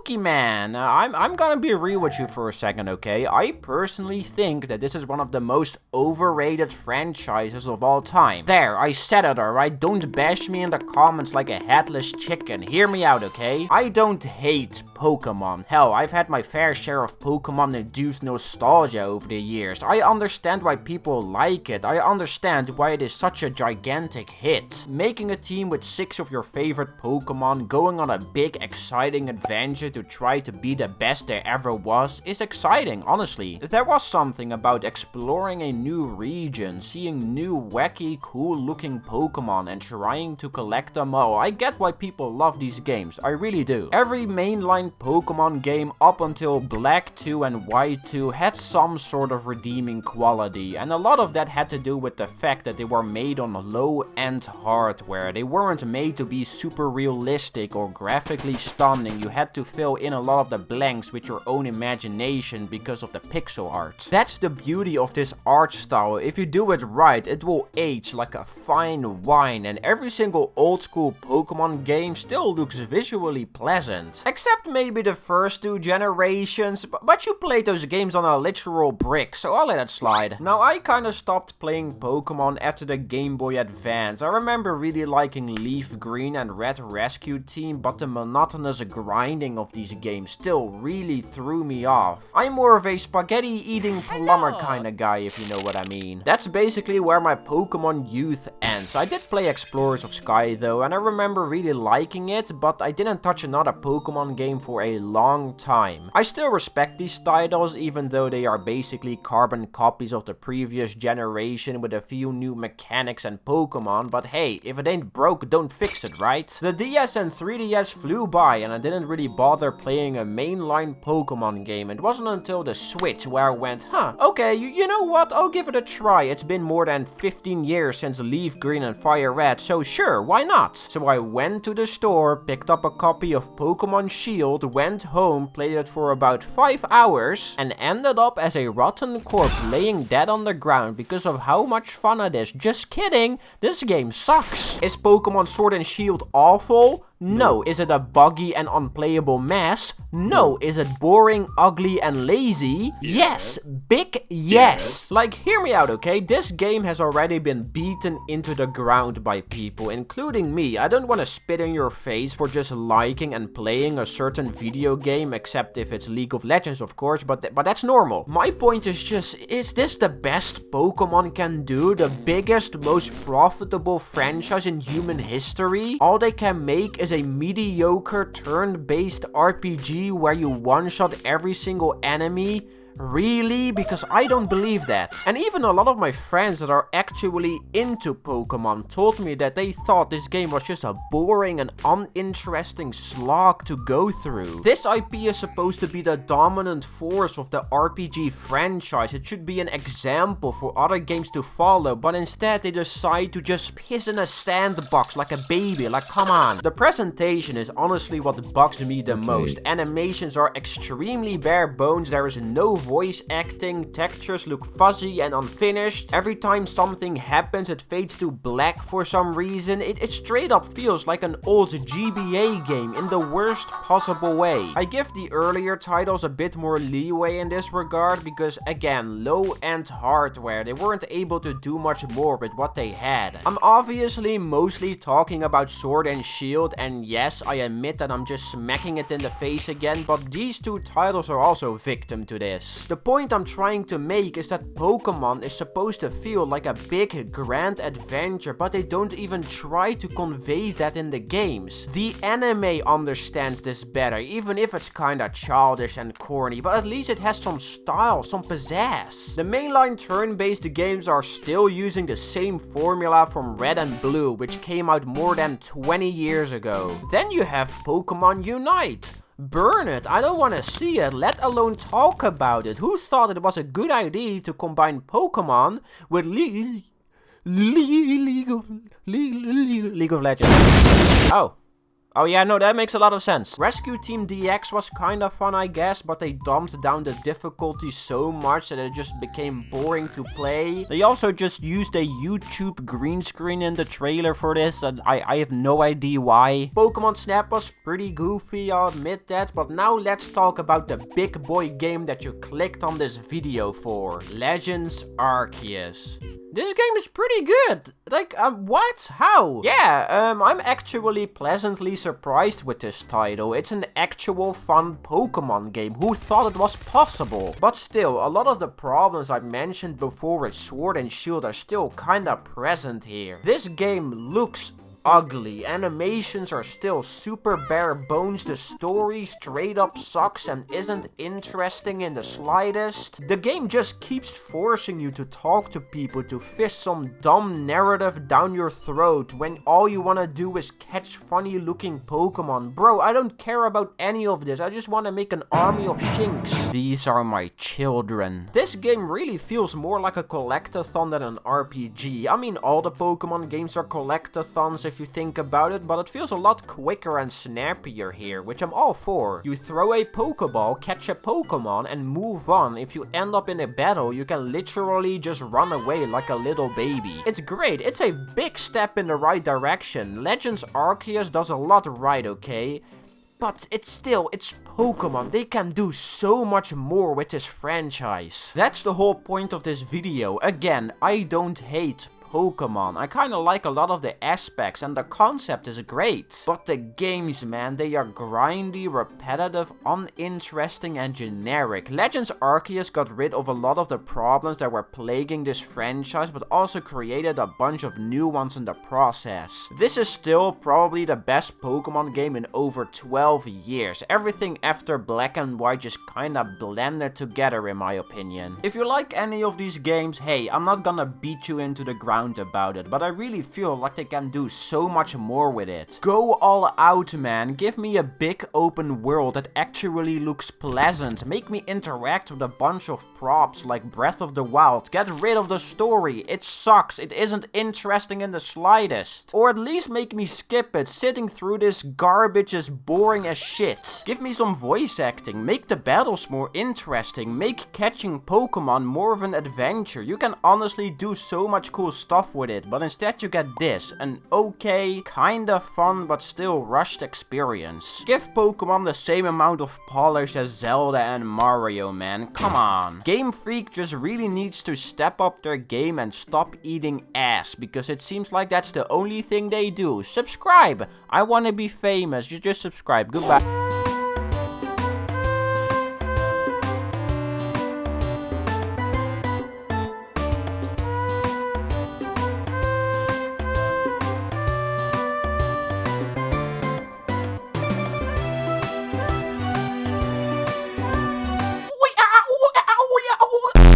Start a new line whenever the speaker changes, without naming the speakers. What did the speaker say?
Pokemon. I'm gonna be real with you for a second, okay? I personally think that this is one of the most overrated franchises of all time. There, I said it, alright? Don't bash me in the comments like a headless chicken. Hear me out, okay? I don't hate Pokemon. Hell, I've had my fair share of Pokemon-induced nostalgia over the years. I understand why people like it. I understand why it is such a gigantic hit. Making a team with 6 of your favorite Pokemon, going on a big, exciting adventure to try to be the best there ever was, is exciting, honestly. There was something about exploring a new region, seeing new, wacky, cool-looking Pokemon, and trying to collect them all. I get why people love these games. I really do. Every mainline Pokemon game up until Black 2 and White 2 had some sort of redeeming quality, and a lot of that had to do with the fact that they were made on low-end hardware. They weren't made to be super realistic or graphically stunning. You had to fill in a lot of the blanks with your own imagination because of the pixel art. That's the beauty of this art style. If you do it right, it will age like a fine wine, and every single old school Pokemon game still looks visually pleasant. Except maybe the first 2 generations, but you played those games on a literal brick, so I'll let it slide. Now, I kinda stopped playing Pokemon after the Game Boy Advance. I remember really liking Leaf Green and Red Rescue Team, but the monotonous grinding of these games still really threw me off. I'm more of a spaghetti-eating plumber kinda guy, if you know what I mean. That's basically where my Pokemon youth ends. I did play Explorers of Sky though, and I remember really liking it, but I didn't touch another Pokemon game for a long time. I still respect these titles, even though they are basically carbon copies of the previous generation with a few new mechanics and Pokemon, but hey, if it ain't broke, don't fix it, right? The DS and 3DS flew by, and I didn't really bother playing a mainline Pokemon game. It wasn't until the Switch where I went, okay, you know what, I'll give it a try. It's been more than 15 years since Leaf Green and Fire Red, so sure, why not? So I went to the store, picked up a copy of Pokemon Shield, went home, played it for about 5 hours, and ended up as a rotten corpse laying dead on the ground because of how much fun it is. Just kidding, this game sucks. Is Pokemon Sword and Shield awful? No. Is it a buggy and unplayable mess? No. Is it boring, ugly, and lazy? Yes. Big yes. Like, hear me out, okay? This game has already been beaten into the ground by people, including me. I don't want to spit in your face for just liking and playing a certain video game, except if it's League of Legends, of course, but that's normal. My point is just, is this the best Pokemon can do? The biggest, most profitable franchise in human history? All they can make is a mediocre turn-based RPG where you one-shot every single enemy? Really? Because I don't believe that. And even a lot of my friends that are actually into Pokemon told me that they thought this game was just a boring and uninteresting slog to go through. This IP is supposed to be the dominant force of the RPG franchise. It should be an example for other games to follow, but instead they decide to just piss in a sandbox like a baby. Like, come on. The presentation is honestly what bugs me the most. Animations are extremely bare bones. There is no voice acting, textures look fuzzy and unfinished. Every time something happens, it fades to black for some reason. It straight up feels like an old GBA game in the worst possible way. I give the earlier titles a bit more leeway in this regard because, again, low-end hardware. They weren't able to do much more with what they had. I'm obviously mostly talking about Sword and Shield, and yes, I admit that I'm just smacking it in the face again, but these 2 titles are also victim to this. The point I'm trying to make is that Pokemon is supposed to feel like a big, grand adventure, but they don't even try to convey that in the games. The anime understands this better, even if it's kinda childish and corny, but at least it has some style, some pizzazz. The mainline turn-based games are still using the same formula from Red and Blue, which came out more than 20 years ago. Then you have Pokemon Unite. Burn it, I don't want to see it, let alone talk about it. Who thought it was a good idea to combine Pokemon with League of Legends? Oh. Oh yeah, no, that makes a lot of sense. Rescue Team DX was kinda fun, I guess, but they dumped down the difficulty so much that it just became boring to play. They also just used a YouTube green screen in the trailer for this, and I have no idea why. Pokemon Snap was pretty goofy, I'll admit that, but now let's talk about the big boy game that you clicked on this video for. Legends Arceus. This game is pretty good. Like, what? How? Yeah, I'm actually pleasantly surprised with this title. It's an actual fun Pokemon game. Who thought it was possible? But still, a lot of the problems I mentioned before with Sword and Shield are still kinda present here. This game looks ugly. Animations are still super bare bones. The story straight up sucks and isn't interesting in the slightest. The game just keeps forcing you to talk to people to fish some dumb narrative down your throat when all you wanna do is catch funny looking Pokemon. Bro, I don't care about any of this. I just wanna make an army of Shinx. These are my children. This game really feels more like a collectathon than an RPG. I mean, all the Pokemon games are collectathons if you think about it, but it feels a lot quicker and snappier here, which I'm all for. You throw a Pokeball, catch a Pokemon, and move on. If you end up in a battle, you can literally just run away like a little baby. It's great. It's a big step in the right direction. Legends Arceus does a lot right, okay? But it's Pokemon. They can do so much more with this franchise. That's the whole point of this video. Again, I don't hate Pokemon. I kinda like a lot of the aspects and the concept is great. But the games, man, they are grindy, repetitive, uninteresting and generic. Legends Arceus got rid of a lot of the problems that were plaguing this franchise, but also created a bunch of new ones in the process. This is still probably the best Pokemon game in over 12 years. Everything after Black and White just kinda blended together in my opinion. If you like any of these games, hey, I'm not gonna beat you into the ground about it, but I really feel like they can do so much more with it. Go all out, man. Give me a big open world that actually looks pleasant. Make me interact with a bunch of props like Breath of the Wild. Get rid of the story. It sucks. It isn't interesting in the slightest. Or at least make me skip it. Sitting through this garbage is boring as shit. Give me some voice acting. Make the battles more interesting. Make catching Pokemon more of an adventure. You can honestly do so much cool stuff with it, but instead you get this, an okay, kinda fun but still rushed experience. Give Pokemon the same amount of polish as Zelda and Mario, man. Come on. Game Freak just really needs to step up their game and stop eating ass, because it seems like that's the only thing they do. Subscribe! I wanna be famous. You just subscribe. Goodbye.